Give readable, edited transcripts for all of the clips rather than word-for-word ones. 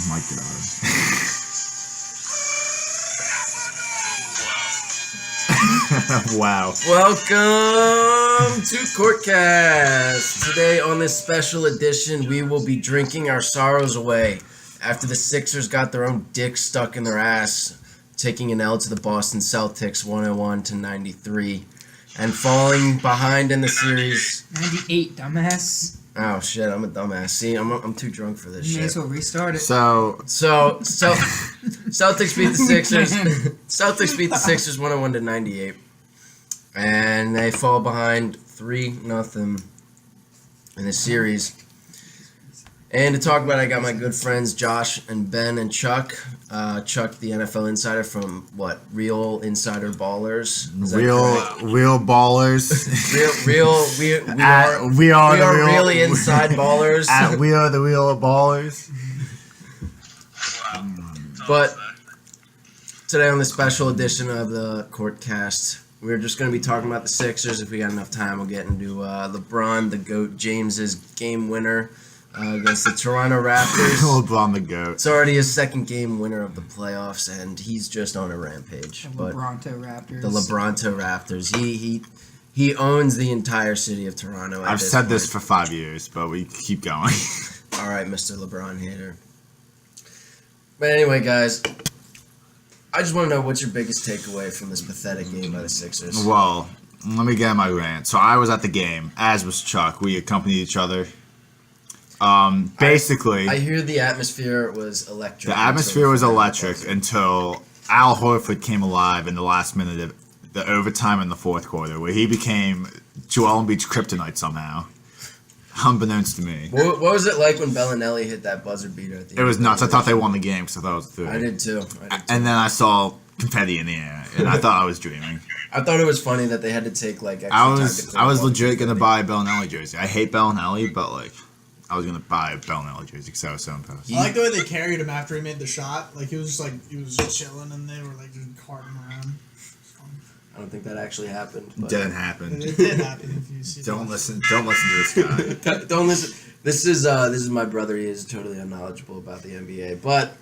my God. Wow. Welcome to CourtCast. Today on this special edition, we will be drinking our sorrows away after the Sixers got their own dick stuck in their ass, taking an L to the Boston Celtics 101-93, and falling behind in the series. 98, dumbass. Oh shit, I'm a dumbass. See, I'm too drunk for this You shit. may as well restart it. So Celtics beat the Sixers. Celtics beat the Sixers 101-98, and they fall behind 3-0 in the series. And to talk about it, I got my good friends Josh and Ben and Chuck. Chuck, the NFL insider from Real Insider Ballers. Real ballers. We are really inside ballers. We are the real ballers. But today on the special edition of the CourtCast, we're just going to be talking about the Sixers. If we got enough time, we'll get into LeBron, the GOAT, James's game winner against the Toronto Raptors. LeBron, the GOAT. It's already his second game winner of the playoffs, and he's just on a rampage. The LeBronto Raptors. The LeBronto Raptors. He owns the entire city of Toronto. I've said this for 5 years, but we keep going. All right, Mr. LeBron hater. But anyway, guys, I just want to know what's your biggest takeaway from this pathetic game by the Sixers. Well, let me get my rant. So I was at the game, as was Chuck. We accompanied each other. Basically, I hear the atmosphere was electric. The atmosphere was electric until Al Horford came alive in the last minute of the overtime in the fourth quarter, where he became Joel Embiid's kryptonite somehow, unbeknownst to me. What was it like when Bellinelli hit that buzzer beater at the end? It was nuts. I thought they won the game because I thought it was a 3. I did too. And then I saw confetti in the air, and I thought I was dreaming. I thought it was funny that they had to take extra I time was to legit gonna buy a Bellinelli jersey. I hate Bellinelli, but I was gonna buy a Bellinelli jersey because I was so impressed. I like the way they carried him after he made the shot. He was just chilling, and they were just carting him around. I don't think that actually happened. It didn't happen. It did happen. If you see. Don't listen to this guy. Don't listen. This is my brother. He is totally unknowledgeable about the NBA, but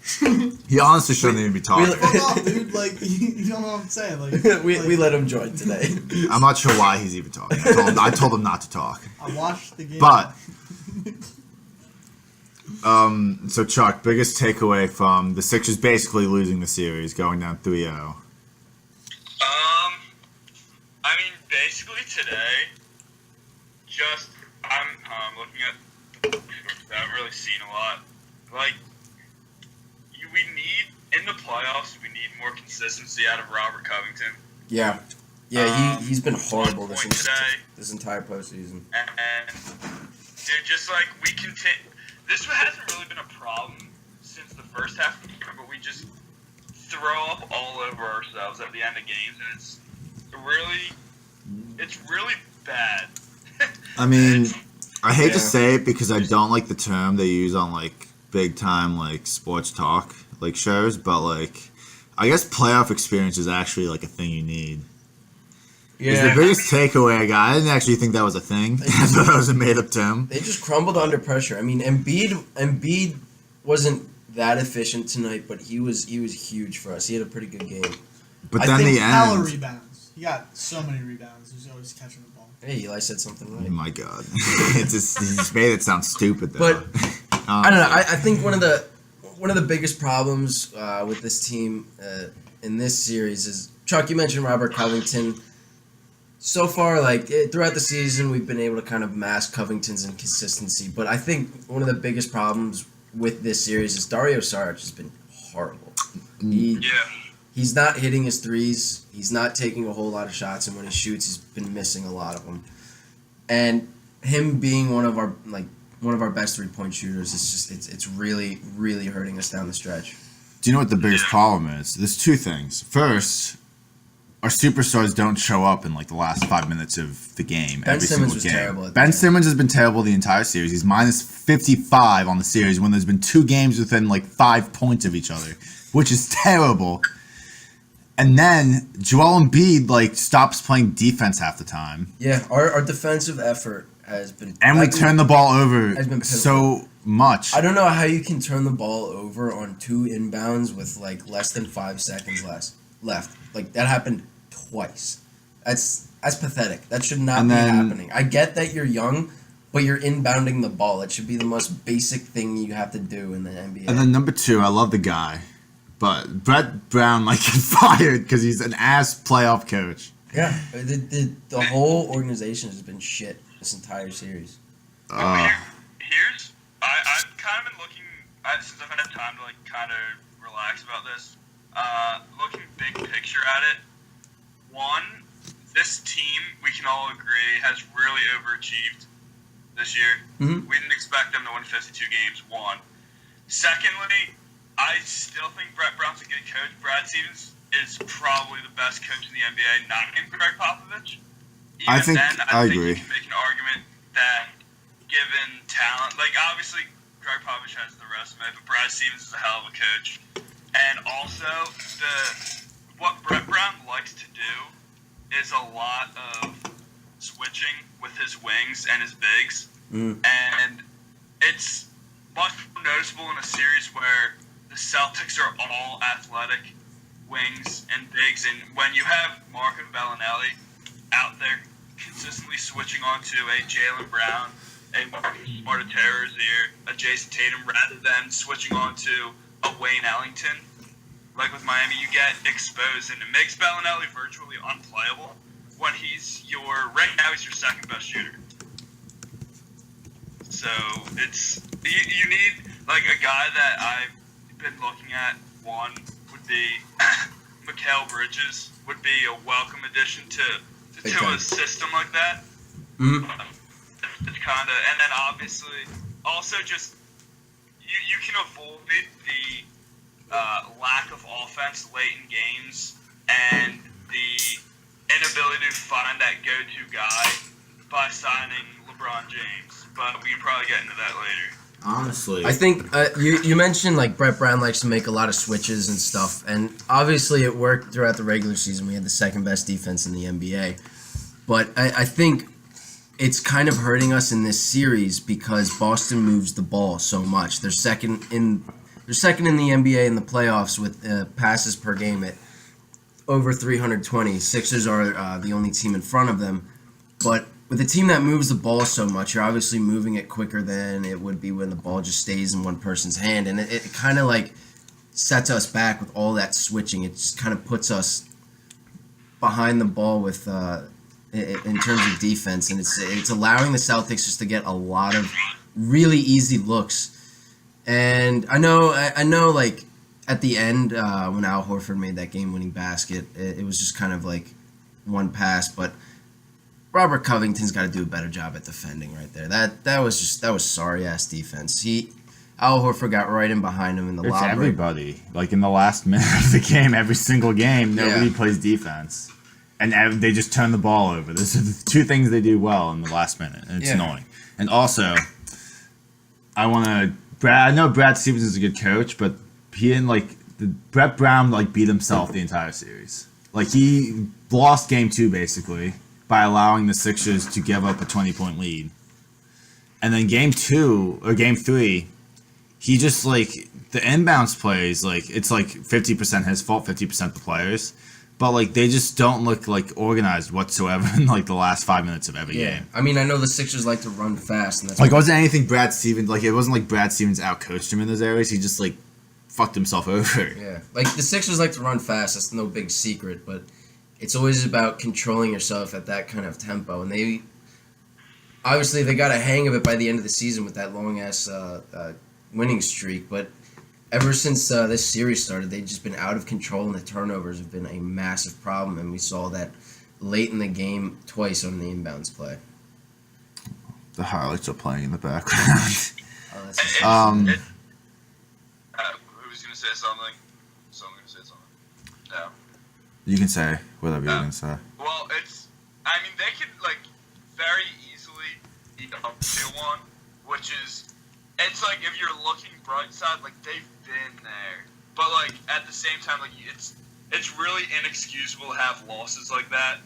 He honestly shouldn't even be talking. Fuck off, dude. You don't know what I'm saying. we let him join today. I'm not sure why he's even talking. I told him not to talk. I watched the game. But so Chuck, biggest takeaway from the Sixers basically losing the series, going down 3-0. I mean, basically today, I'm looking at the pictures. I haven't really seen a lot. We need, in the playoffs, we need more consistency out of Robert Covington. Yeah, he's been horrible this entire postseason. And dude, we continue. This hasn't really been a problem since the first half of the year, but we just throw up all over ourselves at the end of games, and it's really bad. I mean, I hate to say it because I don't like the term they use on big time sports talk shows, but I guess playoff experience is actually a thing you need. Yeah. Is the biggest takeaway I got. I didn't actually think that was a thing. I thought that was a made up term. They just crumbled under pressure. I mean, Embiid wasn't that efficient tonight, but he was huge for us. He had a pretty good game. But then the end. Rebounds. He got so many rebounds. He was always catching the ball. Hey, Eli said something right. Oh my God. He just made it sound stupid though. But I don't know. I think one of the biggest problems with this team in this series is, Chuck, you mentioned Robert Covington. So far, throughout the season, we've been able to kind of mask Covington's inconsistency. But I think one of the biggest problems with this series is Dario Saric has been horrible. He's not hitting his threes. He's not taking a whole lot of shots, and when he shoots, he's been missing a lot of them. And him being one of our best 3-point shooters is just it's really, really hurting us down the stretch. Do you know what the biggest problem is? There's two things. First, our superstars don't show up in the last 5 minutes of the game. Ben Simmons was terrible. Ben Simmons has been terrible the entire series. He's minus 55 on the series when there's been 2 games within 5 points of each other, which is terrible. And then Joel Embiid stops playing defense half the time. Yeah, our defensive effort has been, and we turn the ball over has been so much. I don't know how you can turn the ball over on 2 inbounds with like less than 5 seconds left. Like that happened twice. That's pathetic. That should not be happening. I get that you're young, but you're inbounding the ball. It should be the most basic thing you have to do in the NBA. And then number 2, I love the guy, but Brett Brown might get fired because he's an ass playoff coach. Yeah, the whole organization has been shit this entire series. Here's I've kind of been looking since I've had time to like kind of relax about this. Looking big picture at it. One, this team we can all agree has really overachieved this year. Mm-hmm. We didn't expect them to win 52 games. One. Secondly, I still think Brett Brown's a good coach. Brad Stevens is probably the best coach in the NBA, not named Greg Popovich. I think I agree. You can make an argument that given talent, like obviously Greg Popovich has the resume, but Brad Stevens is a hell of a coach. And also, what Brett Brown likes to do is a lot of switching with his wings and his bigs. And it's much more noticeable in a series where the Celtics are all athletic wings and bigs, and when you have Marco Bellinelli out there consistently switching onto a Jaylen Brown, a Marcus Smart, a Terry Rozier, a Jason Tatum, rather than switching onto a Wayne Ellington, like with Miami, you get exposed, and it makes Bellinelli virtually unplayable when he's right now he's your second best shooter. So it's you need like a guy that I've been looking at. One would be Mikal Bridges would be a welcome addition to a system like that. Mm-hmm. It's kind of, and then obviously also just you can avoid the lack of offense late in games and the inability to find that go-to guy by signing LeBron James. But we can probably get into that later. Honestly, I think you mentioned like Brett Brown likes to make a lot of switches and stuff, and obviously it worked throughout the regular season. We had the second best defense in the NBA, but I think it's kind of hurting us in this series because Boston moves the ball so much. They're second in the NBA in the playoffs with passes per game at over 320. Sixers are the only team in front of them, but with a team that moves the ball so much, you're obviously moving it quicker than it would be when the ball just stays in one person's hand. And it kind of like sets us back with all that switching. It just kind of puts us behind the ball with in terms of defense. And it's allowing the Celtics just to get a lot of really easy looks. And I know like at the end when Al Horford made that game-winning basket, it was just kind of like one pass, but Robert Covington's got to do a better job at defending right there. That was sorry ass defense. Al Horford got right in behind him in the it's lob. everybody. Like in the last minute of the game, every single game, nobody plays defense, and they just turn the ball over. Those are the two things they do well in the last minute, and it's annoying. And also, I know Brad Stevens is a good coach, but he didn't Brett Brown beat himself the entire series. Like he lost game 2 basically by allowing the Sixers to give up a 20-point lead. And then game 2 or game 3, he just the inbounds plays, it's 50% his fault, 50% the players. But they just don't look organized whatsoever in the last 5 minutes of every game. I mean, I know the Sixers like to run fast, and that's it wasn't anything Brad Stevens it wasn't like Brad Stevens outcoached him in those areas. He just fucked himself over. Yeah, the Sixers like to run fast. That's no big secret, but it's always about controlling yourself at that kind of tempo. And they got a hang of it by the end of the season with that long ass winning streak. But ever since this series started, they've just been out of control, and the turnovers have been a massive problem. And we saw that late in the game twice on the inbounds play. The highlights are playing in the background. Who was going to say something? Someone going to say something? No. You can say whatever you're going to say. Well, they could, very easily be up 2-1, which is, it's if you're looking bright side, they've been there. But, at the same time, it's really inexcusable to have losses like that.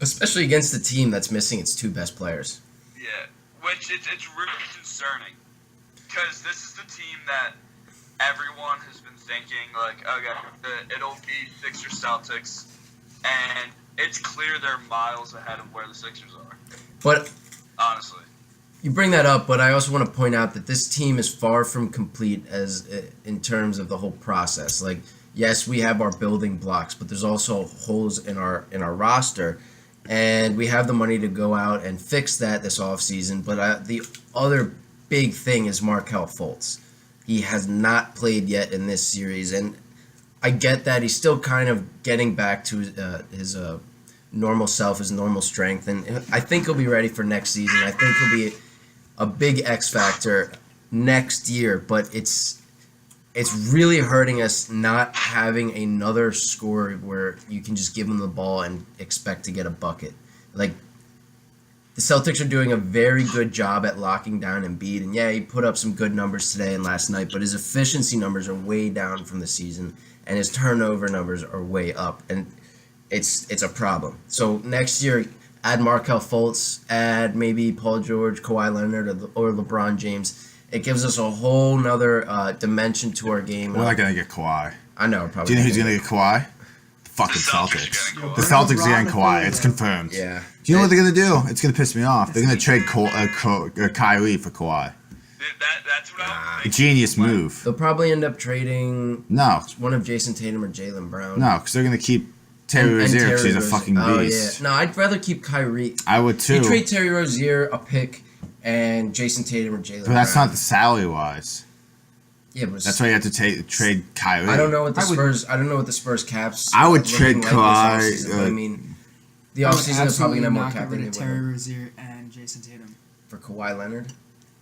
Especially against a team that's missing its 2 best players. Yeah. which it's really concerning because this is the team that everyone has been thinking like, okay, it'll be Sixers Celtics, and it's clear they're miles ahead of where the Sixers are. But honestly, you bring that up, but I also want to point out that this team is far from complete as in terms of the whole process. Like, yes, we have our building blocks, but there's also holes in our roster, and we have the money to go out and fix that this offseason. But the other big thing is Markelle Fultz. He has not played yet in this series, and I get that he's still kind of getting back to his normal self, his normal strength, and I think he'll be ready for next season. I think he'll be a big X factor next year, but it's really hurting us not having another scorer where you can just give him the ball and expect to get a bucket. Like, the Celtics are doing a very good job at locking down Embiid, and yeah, he put up some good numbers today and last night, but his efficiency numbers are way down from the season, and his turnover numbers are way up, and it's a problem. So next year, add Markelle Fultz, add maybe Paul George, Kawhi Leonard, or LeBron James. It gives us a whole nother dimension to our game. We're not gonna get Kawhi. I know, probably. Do you know who's gonna get Kawhi? The fucking Celtics. The Celtics are getting Kawhi. It's confirmed. Yeah. Do you know what they're gonna do? It's gonna piss me off. They're gonna trade Kyrie for Kawhi. That's what I was A thinking. genius move. They'll probably end up trading No, one of Jason Tatum or Jaylen Brown. no, because they're gonna keep Terry And Rozier because Terry he's a Rozier. fucking Oh, beast. yeah. No, I'd rather keep Kyrie. I would too. You trade Terry Rozier, a pick, and Jason Tatum or Jaylen But that's Brown. not the salary wise. Yeah, but That's why you have to trade Kyrie. I don't know what the I would- Spurs. I don't know what the Spurs caps. I would looking trade like this Kawhi, offseason, but I mean, the I would offseason is probably absolutely gonna have more not cap get than rid of they Terry would Rozier and Jason Tatum. for Kawhi Leonard.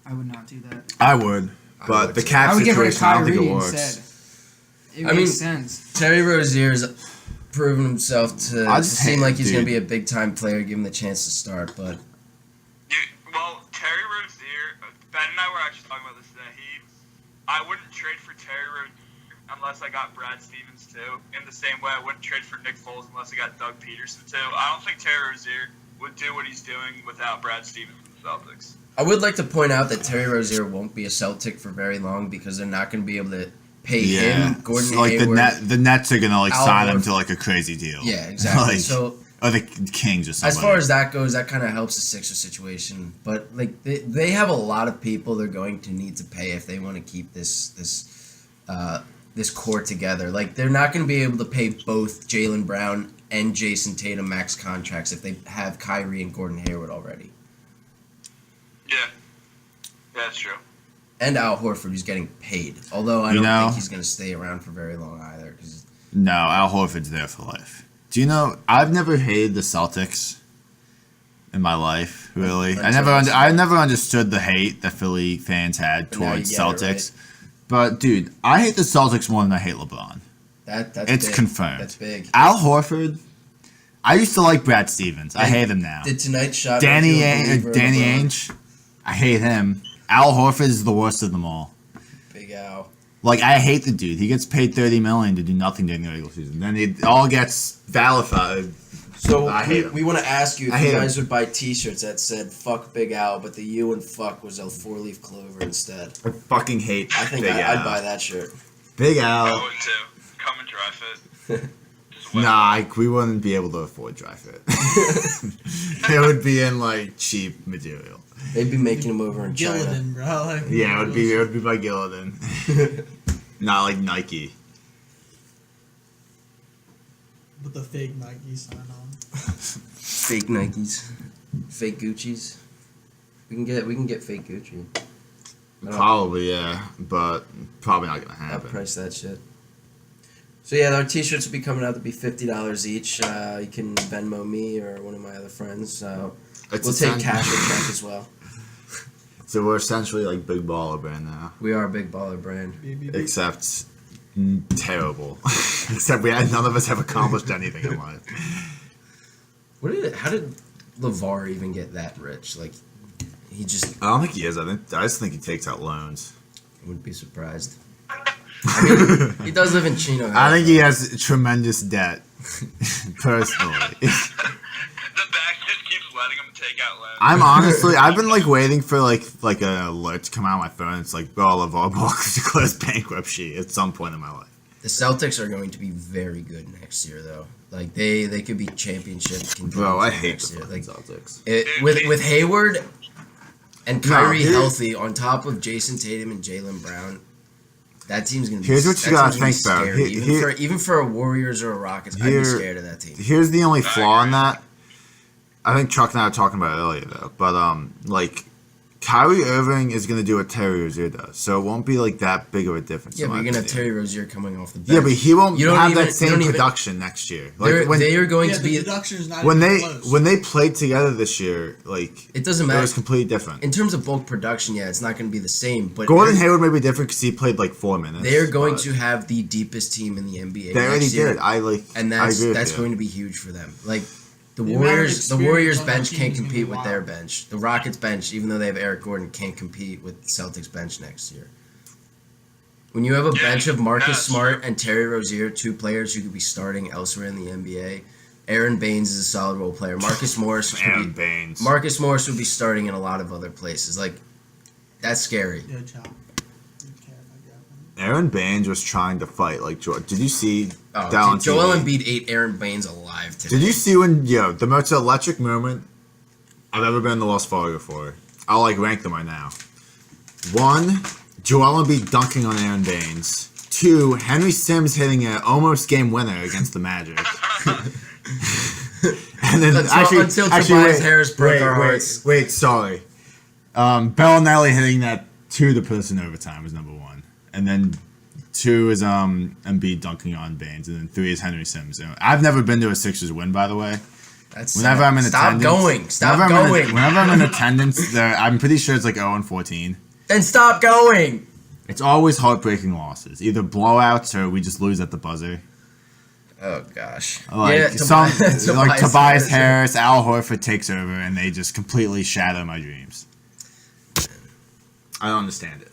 I would not do that. I would, I but would the too. cap I would get rid of situation, I don't think Kyrie it works. instead. It I makes mean, sense. Terry Rozier's proven himself to I just seem hate like he's it, going to dude. be a big time player, give him the chance to start. But Well, Terry Rozier, Ben and I were actually talking about this today. I wouldn't trade for Terry Rozier unless I got Brad Stevens too. In the same way, I wouldn't trade for Nick Foles unless I got Doug Peterson too. I don't think Terry Rozier would do what he's doing without Brad Stevens and the Celtics. I would like to point out that Terry Rozier won't be a Celtic for very long because they're not going to be able to pay Yeah, him, Gordon so, like Hayward. the Nets are gonna like Al sign him Horford. to like a crazy deal. Yeah, exactly. Like, So or the Kings or something. as far as that goes, that kind of helps the Sixers situation. But like they have a lot of people they're going to need to pay if they want to keep this core together. Like, they're not going to be able to pay both Jaylen Brown and Jason Tatum max contracts if they have Kyrie and Gordon Hayward already. Yeah, that's true. And Al Horford, who's getting paid. Although I don't think he's going to stay around for very long either. Cause No, Al Horford's there for life. Do you know? I've never hated the Celtics in my life. Really, I never understood the hate that Philly fans had But now you towards get it, Celtics. But dude, I hate the Celtics more than I hate LeBron. that's It's big. confirmed. That's big. Al Horford. I used to like Brad Stevens. I hate him now. Did tonight's shot Danny make you a believer in Danny LeBron? Ainge. I hate him. Al Horford is the worst of them all. Big Al. Like, I hate the dude. He gets paid $30 million to do nothing during the regular season. Then it all gets validated. So I hate him. we want to ask you I if hate you him. guys would buy T-shirts that said "fuck Big Al," but the "U" and "fuck" was a 4-leaf clover instead. I fucking hate I think Big Al. I'd buy that shirt. Big I Al. would too. Come and dry fit. Just wet. Nah, we wouldn't be able to afford dry fit. It would be in like cheap material. They'd be making them over in China. Gillidan, bro. Like, Yeah, it would be by Gillidan. Not like Nike. with the fake Nike sign on. Fake Nikes, fake Gucci's. We can get fake Gucci. Probably, yeah, but probably not gonna I'll happen. price that shit. So yeah, our T-shirts will be coming out to be $50 each. You can Venmo me or one of my other friends. We'll take cash or check as well. So we're essentially like Big Baller Brand now, We are a big baller brand. except terrible. Except none of us have accomplished anything in life. How did LeVar even get that rich? Like, he just I don't think he is. I just think he takes out loans. wouldn't be surprised. I mean, he does live in Chino. I think he has tremendous debt, personally. The bank just keeps letting him takeout loans. I've been like waiting for like an alert to come out on my phone. It's like, bro, LeVar Ball declares bankruptcy at some point in my life. The Celtics are going to be very good next year, though. Like they could be championship contenders. Bro, I hate next the year. fucking Like Celtics. with Hayward and Kyrie dude. healthy on top of Jason Tatum and Jaylen Brown, that team's gonna be. Here's what you gotta think about. Scary. Even for a Warriors or a Rockets, I'd be scared of that team. Here's the only flaw in that. I think Chuck and I were talking about it earlier though, but like Kyrie Irving is gonna do what Terry Rozier does, so it won't be like that big of a difference. Yeah, in but my you're gonna have opinion. Terry Rozier coming off the bench. Yeah, but he won't You don't have even- that you same don't even- production next year. They're- Like they are going to the be. deduction is not when even they close. when they played together this year, like It doesn't it matter. was completely different. In terms of bulk production, yeah, it's not going to be the same. But Gordon Hayward may be different because he played like 4 minutes. they're going but to have the deepest team in the NBA. They already next year. did. And I agree with that's you. going to be huge for them. Like the The amount of Warriors experience on that bench team can't is gonna be compete with wild. their bench. The Rockets bench, even though they have Eric Gordon, can't compete with the Celtics bench next year. When you have a Yeah, bench of Marcus that's Smart true. and Terry Rozier, two players who could be starting elsewhere in the NBA, Aaron Baines is a solid role player. Marcus Morris could Aaron be, Baines. Marcus Morris would be starting in a lot of other places. Like that's scary. Yeah, child. You care if I grab him. Aaron Baines was trying to fight like George. Did you see Oh, that on dude, Joel TV? Embiid ate Aaron Baines alive today. Did you see when the most electric moment I've ever been in the Wells Fargo for? I'll like rank them right now. 1, Joel Embiid dunking on Aaron Baines. 2, Henry Sims hitting an almost game winner against the Magic. And then Until Tobias Harris broke our hearts. Wait, sorry. Bellinelli hitting that to the person overtime was number 1, and then 2 is Embiid dunking on Baines, and then 3 is Henry Sims. I've never been to a Sixers win, by the way. That's Whenever sad. I'm in Stop attendance, going. Stop whenever I'm going. whenever I'm in attendance, I'm pretty sure it's like 0-14. Then stop going. It's always heartbreaking losses, either blowouts or we just lose at the buzzer. Oh gosh. Like Tobias Harris, Al Horford takes over, and they just completely shatter my dreams. I don't understand it.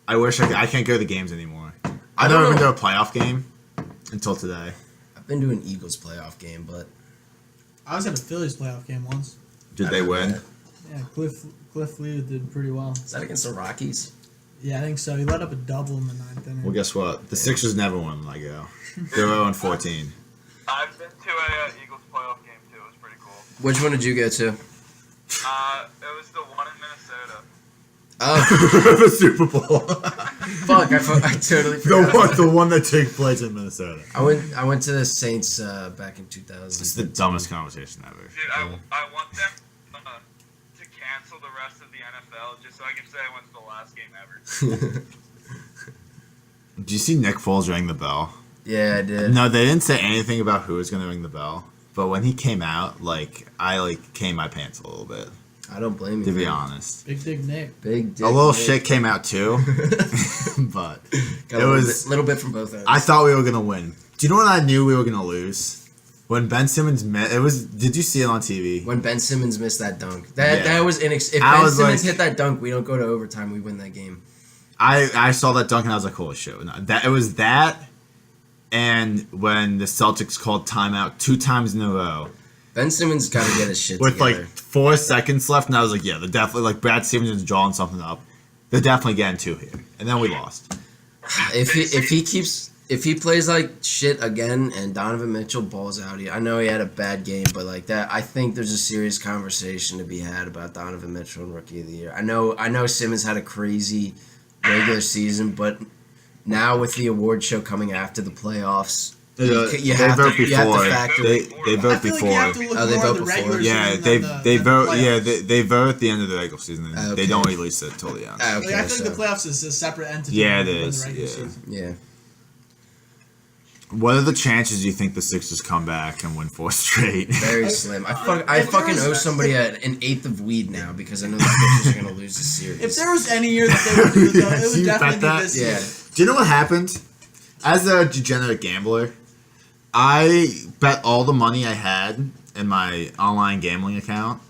I wish I can't go to the games anymore. I've don't never been to know. a playoff game until today. I've been to an Eagles playoff game, but I was at a Phillies playoff game once. Did they win? Yeah, Cliff Lee did pretty well. is that against the Rockies? Yeah, I think so. He let up a double in the 9th inning. Well, guess what? The Sixers never win when I go. They're 0-14. I've been to a Eagles playoff game too. It was pretty cool. Which one did you go to? It was the one in Minnesota. Oh The Super Bowl. fuck! I totally forgot. the one that took place in Minnesota. I went to the Saints back in 2000. It's the dumbest conversation ever. Dude, I want them to cancel the rest of the NFL just so I can say I went to the last game ever. Did you see Nick Foles ring the bell? Yeah, I did. No, they didn't say anything about who was going to ring the bell. But when he came out, I came my pants a little bit, I don't blame you. to be man. honest. Big Dig Nick. Big dick. A little Nick. shit came out too, but Got it a was. little bit from both ends. I thought we were going to win. Do you know what I knew we were going to lose? When Ben Simmons met, it was. Did you see it on TV? when Ben Simmons missed that dunk. That Yeah. was if I Ben was Simmons like- hit that dunk, we don't go to overtime. We win that game. I saw that dunk and I was like, holy shit! That it was that, and when the Celtics called timeout 2 times in a row Ben Simmons got to get his shit with together. like 4 seconds left, and I was like, yeah, they're definitely like Brad Stevens is drawing something up. They're definitely getting 2 here, and then we lost. If he plays like shit again and Donovan Mitchell balls out, I know he had a bad game, but like that, I think there's a serious conversation to be had about Donovan Mitchell and Rookie of the Year. I know Simmons had a crazy regular season, but now with the award show coming after the playoffs, you have to factor. They I vote feel before. like you have to look Oh, they more at vote the before? regular Yeah, season they than they the vote. playoffs. Yeah, they vote at the end of the regular season. And Okay. They don't release it till the end. Okay, Like, I feel so, like the playoffs is a separate entity. Yeah, it than is, The regular yeah. season. yeah. What are the chances you think the Sixers come back and win 4 straight? Very slim. I if there fucking was- owe somebody an eighth of weed now because I know the Sixers are gonna lose the series. If there was any year that they would do it, though, it would You definitely bet be that? this Yeah. year. Do you know what happened? As a degenerate gambler, I bet all the money I had in my online gambling account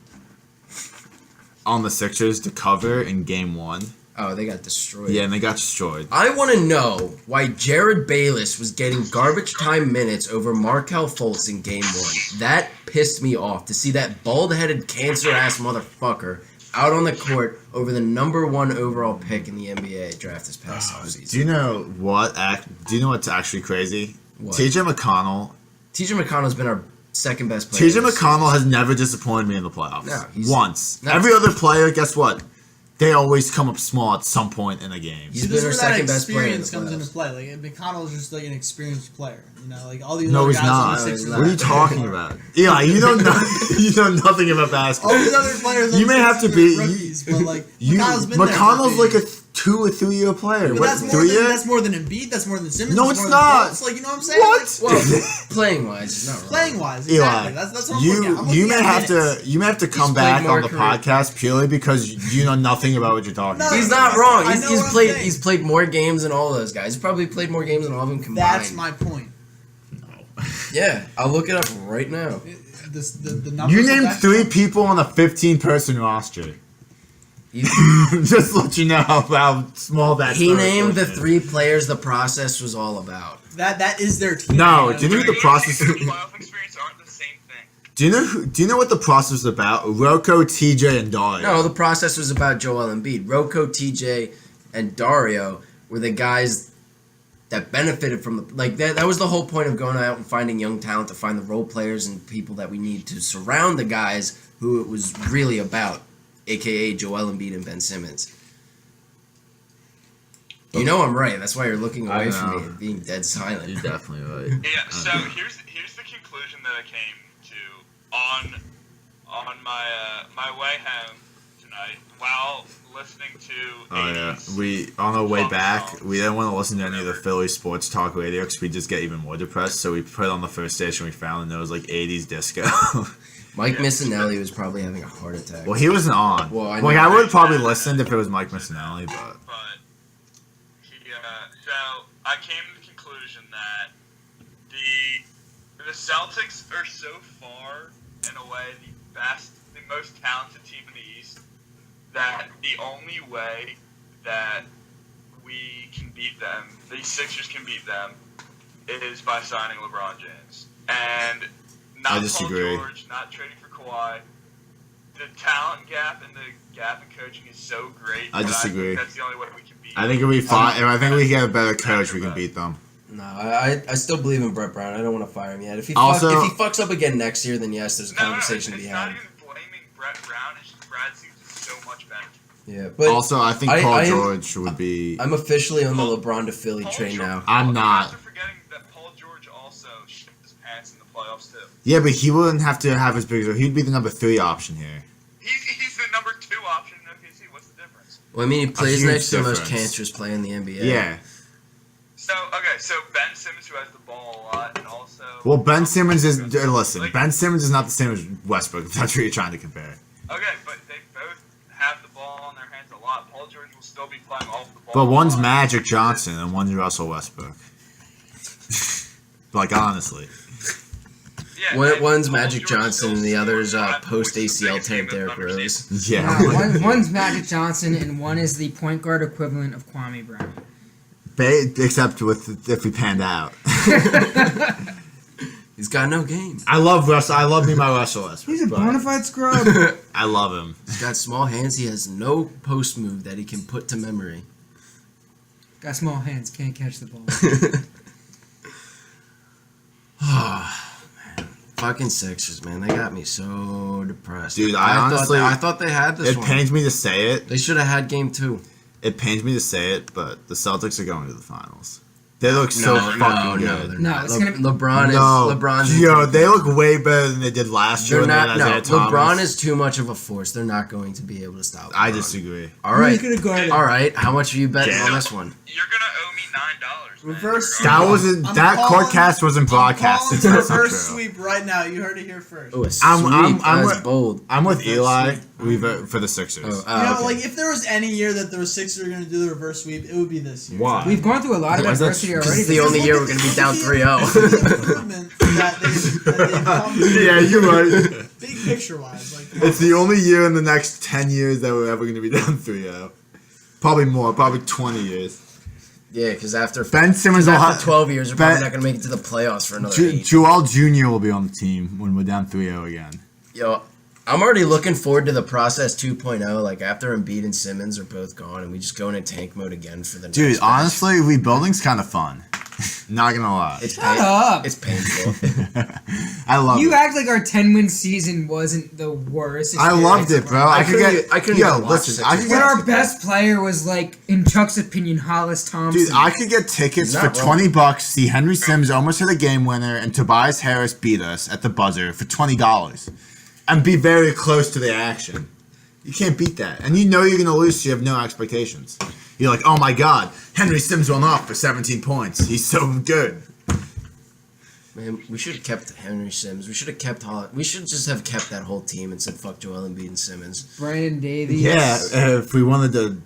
on the Sixers to cover in game 1. Oh, they got destroyed. Yeah, and they got destroyed. I want to know why Jared Bayless was getting garbage time minutes over Markelle Fultz in Game 1. That pissed me off to see that bald-headed cancer-ass motherfucker out on the court over the number 1 overall pick in the NBA draft this past offseason. Do you know what? Do you know what's actually crazy? What? T.J. McConnell. T.J. McConnell's been our second best player. T.J. McConnell has never disappointed me in the playoffs. No, Once. no. Every other player, guess what? They always come up small at some point in a game. He's See, been this our is where that second best player in the experience comes into playoffs. play. Like McConnell's just like an experienced player. You know, like all these No, other he's guys not. on the No, he's Sixers. not. What are you talking about? Eli, you know you know nothing about basketball. All these other players. On You the may have to Sixers be- are rookies, but like You, McConnell's been there for McConnell's like a years. 2 or 3 year player. But What, that's more 3 than years? that's more than Embiid. That's more than Simmons. No, that's it's more than not. Fultz. Like you know what I'm saying? What? Well, playing-wise, he's not wrong. Playing wise, Eli, exactly. That's what I'm looking at. I'm you looking may at have minutes. to come played back more on the career. podcast purely because you know nothing about what you're talking No, about. He's not wrong. I He's, know he's what I'm played. saying. He's played more games than all those guys. He's probably played more games than all of them combined. That's my point. Yeah, I'll look it up right now. The numbers. You will named back 3 up. people on a 15-person roster. He, Just let you know how small that. he named the is. 3 players the process was all about. That is their team. No, man. do you know what the process? Playoff experience aren't the same thing. Do you know what the process was about? Rocco, TJ, and Dario. No, the process was about Joel Embiid. Rocco, TJ, and Dario were the guys that benefited from the that was the whole point of going out and finding young talent to find the role players and people that we need to surround the guys who it was really about, aka Joel Embiid and Ben Simmons. You know I'm right. That's why you're looking I away from know. me and being dead silent. You're definitely right. Yeah, so here's the conclusion that I came to on my way home tonight while listening to. Oh yeah, 80s we on our way funk back, songs. we didn't want to listen to any of the Philly sports talk radio because we just get even more depressed. So we put on the first station we found, and there was like 80s disco. Mike Yeah. Missinelli was probably having a heart attack. Well, he wasn't on. Well, I like know. I would have probably listened if it was Mike Missinelli, but But so I came to the conclusion that the Celtics are so far in a way the most talented team in the East that the only way that we can beat them, the Sixers can beat them, is by signing LeBron James and not I Paul disagree. George, not trading for Kawhi. The talent gap and the gap in coaching is so great. I that disagree. think that's the only way we can beat. I think if we fought, if I think we get a better coach, we can beat them. No, I still believe in Brett Brown. I don't want to fire him yet. If he Also- if he fucks up again next year, then yes, there's a conversation to be it's had. not even blaming Brett Brown. It's just Brad Stevens is so much better. Yeah, but Also, I think I Paul am- George would be. I'm officially on the LeBron to Philly Paul train George- now. I'm you not. guys are forgetting that Paul George also shit his pants in the playoffs too. Yeah, but he wouldn't have to have as big. He'd be the number 3 option here. He's the number 2 option in OKC. What's the difference? Well, I mean, he plays huge next to the most difference. cancerous player in the NBA. Yeah. So Ben Simmons, who has the ball a lot, and also Well, Ben Simmons is. Listen, Like- Ben Simmons is not the same as Westbrook. If that's what you're trying to compare. Okay, but they both have the ball in their hands a lot. Paul George will still be playing off the ball. But a one's lot. Magic Johnson and one's Russell Westbrook. Like honestly, Yeah, One, and one's Paul Magic George Johnson and the still other is scores 5 post points, the ACL biggest name tear I've Derrick ever seen. Rose. yeah. One's Magic Johnson and one is the point guard equivalent of Kwame Brown. Except with if we panned out. He's got no game. I love Russell. I love me my Russell Westbrook. He's a but bona fide scrub. I love him. He's got small hands. He has no post move that he can put to memory. Got small hands, can't catch the ball. Oh, man. Fucking Sixers, man. They got me so depressed. Dude, I honestly- I thought they had this It one. pains me to say it. They should have had game 2. It pains me to say it, but the Celtics are going to the finals. They look so fucking good. they're No, not. it's gonna be- LeBron is No, LeBron's yo, they look way better than they did last year. They're when they not. had No, Isaiah Thomas. LeBron is too much of a force. They're not going to be able to stop. I LeBron. disagree. All right, Who could have guarded? all right. How much are you betting Yeah. on this one? You're gonna owe me $9. man. Reverse That sweep. wasn't. I'm That calling- CourtCast wasn't broadcasted. So I'm that's calling not reverse true. sweep right now. You heard it here first. Oh, a sweep. I'm That's with- bold. I'm with Reverse Eli. sweep. We vote for the Sixers. Oh, You know, okay. like if there was any year that the Sixers were going to do the reverse sweep, it would be this year. Why? We've gone through a lot of Why is that- adversity because already. it's the this only season. year we're gonna be down 3-0. The improvement that they've come to. Yeah, you're right. Big picture wise, like It's the only year in the next 10 years that we're ever going to be down 3-0. Probably more. Probably 20 years. Yeah, because after Ben Simmons will after have 12 years, we're probably not going to make it to the playoffs for another 8. Joel Jr. will be on the team when we're down 3-0 again. Yo, I'm already looking forward to the process 2.0. Like after Embiid and Simmons are both gone, and we just go into tank mode again for the next Dude, batch. honestly, rebuilding's kind of fun. Not gonna lie. Shut up. It's painful. I love You it. act like our 10-win season wasn't the worst. I loved it, bro. I couldn't even watch listen. I could But get, our best player was, like, in Chuck's opinion, Hollis Thompson. dude, I could get tickets He's for not wrong. $20. See Henry Sims almost hit a game winner, and Tobias Harris beat us at the buzzer for $20, and be very close to the action. You can't beat that, and you know you're gonna lose. So you have no expectations. You're like, oh my god, Henry Sims went off for 17 points. He's so good. Man, we should have kept Henry Sims. We should have kept Hollis. We should just have kept that whole team and said fuck Joel Embiid and Simmons. Brandon Davies. Yeah, if we wanted to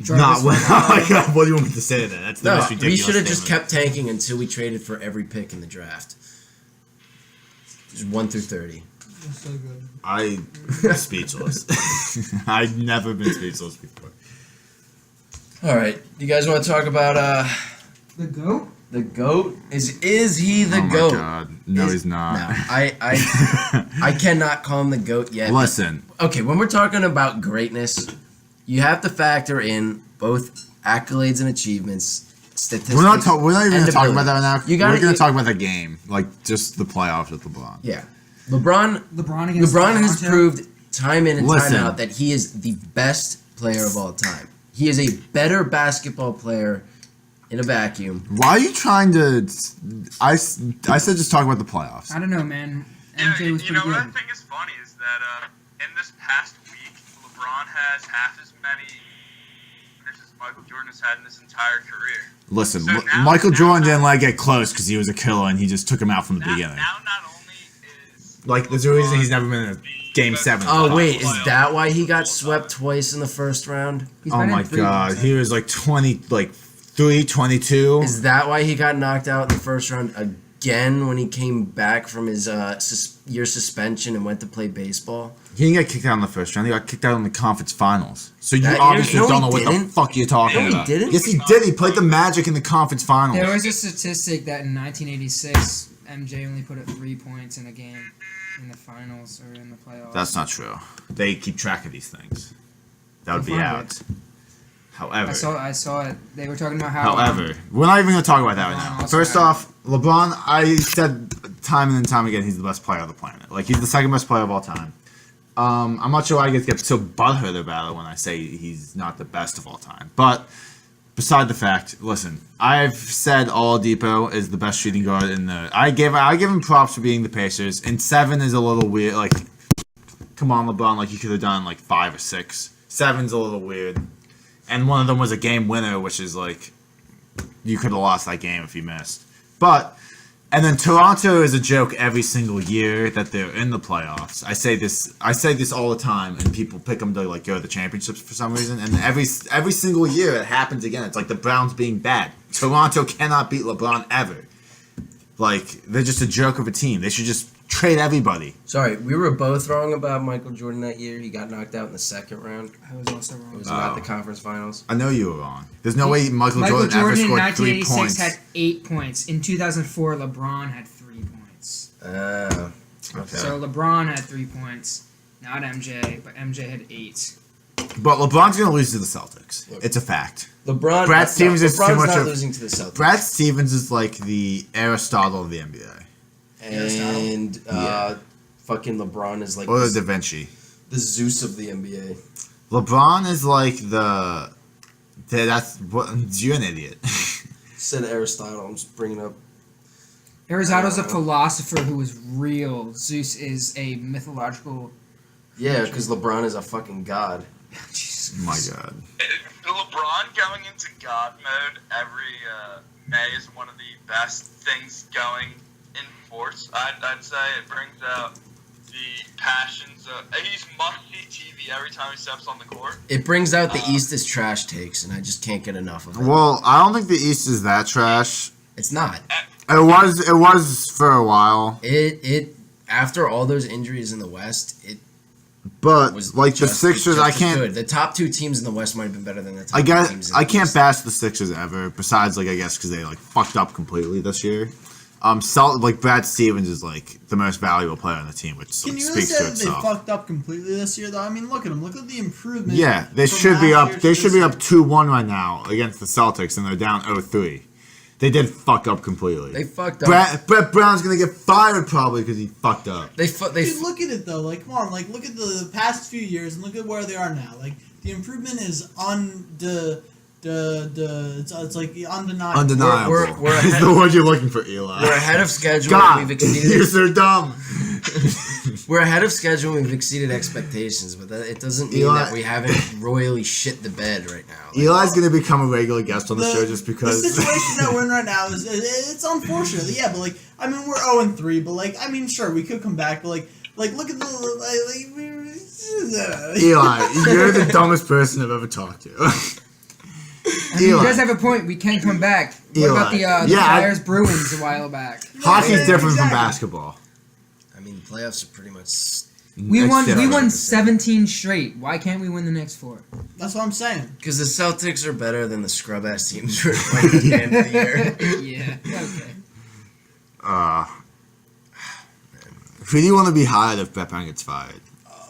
Jarvis not win. White. Oh my god, what do you want me to say to that? That's the No, most ridiculous we should have just statement. kept tanking until we traded for every pick in the draft. Just 1 through 30. That's so good. I'm speechless. I've never been speechless before. All right, you guys want to talk about The GOAT? the GOAT? Is he the oh my GOAT? god, no, Is- he's not. No, I cannot call him the GOAT yet. Listen, Okay, when we're talking about greatness, you have to factor in both accolades and achievements, statistics. we're not even and gonna talk about ability. that right now. You gotta- we're gonna you- talk about the game, like just the playoffs with LeBron. Yeah, LeBron against has Toronto? proved time in and Listen. time out that he is the best player of all time. He is a better basketball player in a vacuum. Why are you trying to? I said just talk about the playoffs. I don't know, man. Yeah, MJ was you know pretty what I good. think is funny is that in this past week, LeBron has half as many as Michael Jordan has had in his entire career. Listen, So now- Michael now- Jordan didn't let it get close because he was a killer and he just took him out from the Now, beginning. not only is Like there's a reason he's never been in a the game best 7. Oh wait, player is that why he of got all swept time. twice in the first round? He's Oh been in my 3 god, games. he was like 20, like 22. Is that why he got knocked out in the first round again when he came back from his year suspension and went to play baseball? He didn't get kicked out in the first round. He got kicked out in the conference finals. So you That year? obviously No, he don't know what the didn't. fuck you're talking No, he about. didn't. Yes, he did. He played the Magic in the conference finals. There was a statistic that in 1986, MJ only put up 3 points in a game in the finals or in the playoffs. That's not true. They keep track of these things. That would be Find out. However, I saw it. They were talking about how. we're not even going to talk about that right LeBron now. also First had- off, LeBron, I said time and time again, he's the best player on the planet. Like, he's the second best player of all time. I'm not sure why I get so butthurt about it when I say he's not the best of all time. But beside the fact, listen, I've said Oladipo is the best shooting guard in the. I give him props for being the Pacers. And 7 is a little weird. Like, come on, LeBron, like you could have done like 5 or 6. 7's a little weird. And one of them was a game winner, which is like you could have lost that game if you missed. But and then Toronto is a joke every single year that they're in the playoffs. I say this all the time, and people pick them to like go to the championships for some reason. And every single year it happens again. It's like the Browns being bad. Toronto cannot beat LeBron ever. Like they're just a joke of a team. They should just trade everybody. Sorry, we were both wrong about Michael Jordan that year. He got knocked out in the second round. I was also It wrong. was not the conference finals. I know you were wrong. There's no way Michael Michael Jordan ever Jordan in scored 3 1986 points. had 8 points. In 2004, LeBron had 3 points. Okay. So LeBron had 3 points, not MJ, but MJ had 8. But LeBron's gonna lose to the Celtics. It's a fact. LeBron. Brad Stevens is too LeBron's much not of- losing to the Celtics. Brad Stevens is like the Aristotle of the NBA. And Yeah. fucking LeBron is like Or the Da Vinci. Zeus of the NBA. LeBron is like that's what you're an idiot. Said Aristotle. I'm just bringing up. Aristotle's a philosopher who was real. Zeus is a mythological. Yeah, because LeBron is a fucking god. Jesus My Christ. God. LeBron going into God mode every May is one of the best things going in force. I'd say it brings out the passions. He's must-see TV every time he steps on the court. It brings out the East is trash takes, and I just can't get enough of it. Well, I don't think the East is that trash. It's not. It was for a while. It after all those injuries in the West, But was like the just- Sixers, just I as can't. good. The top 2 teams in the West might have been better than the top I 2 guess teams in I the can't East. bash the Sixers ever. Besides, like I guess because they like fucked up completely this year. Like Brad Stevens is like the most valuable player on the team, which Can like, you really speaks say to that they itself. fucked up completely this year, though? I mean, look at them. Look at the improvement. Yeah, they from should be last up. year to They should this be year. up 2-1 right now against the Celtics, and they're down 0-3. They did fuck up completely. They fucked up. Brett Brown's gonna get fired probably because he fucked up. They Dude, look at it though. Like, come on. Like, look at the past few years and look at where they are now. Like, the improvement is it's like undeniable. Undeniable. We're is ahead- the word you're looking for, Eli. We're ahead of schedule. God, We've exceeded. you're so dumb. We're ahead of schedule. We've exceeded expectations, but it doesn't mean Eli- that we haven't royally shit the bed right now. Like, Eli's gonna become a regular guest on the show just because. The situation that we're in right now is it's unfortunate. Yeah, but like, I mean, we're 0-3, but like, I mean, sure, we could come back, but like look at Eli, you're the dumbest person I've ever talked to. I mean, you guys have a point. We can come back. What about the Flyers Bruins a while back? Hockey's Yeah, different from exactly. basketball. I mean, the playoffs are pretty much We won different. 17 straight. Why can't we win the next 4? That's what I'm saying. because the Celtics are better than the scrub ass teams we're playing at the end of the year. Yeah. Okay. Who do you want to be hired if Brett Brown gets fired?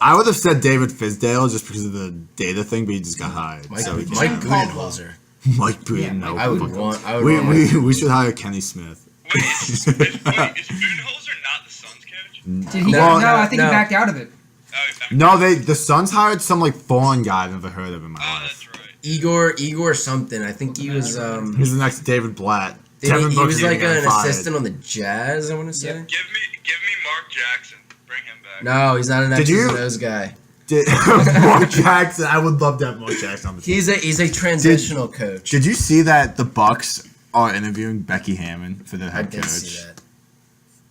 I would have said David Fizdale just because of the data thing, but he just got hired. Mike, so he can't. Mike Budenholzer. Mike Breeden, Yeah, no. I would fuck want. I off. would want. We should hire Kenny Smith. Wait, is Budenholzer not the Suns coach? Did he? No, No, I think no. he backed out of it. Oh, okay. No, the Suns hired some like foreign guy I've never heard of in my Oh, life. that's right. Igor something. I think he was. He's the next David Blatt. He Devin Booker was like getting an fired. assistant on the Jazz. I want to say. Yeah. Give me Mark Jackson. Bring him back. No, he's not an Did X's you- and O's guy. Mark Jackson. I would love to have Mark Jackson on the team. He's a transitional coach. Did you see that the Bucks are interviewing Becky Hammond for their I head did coach? see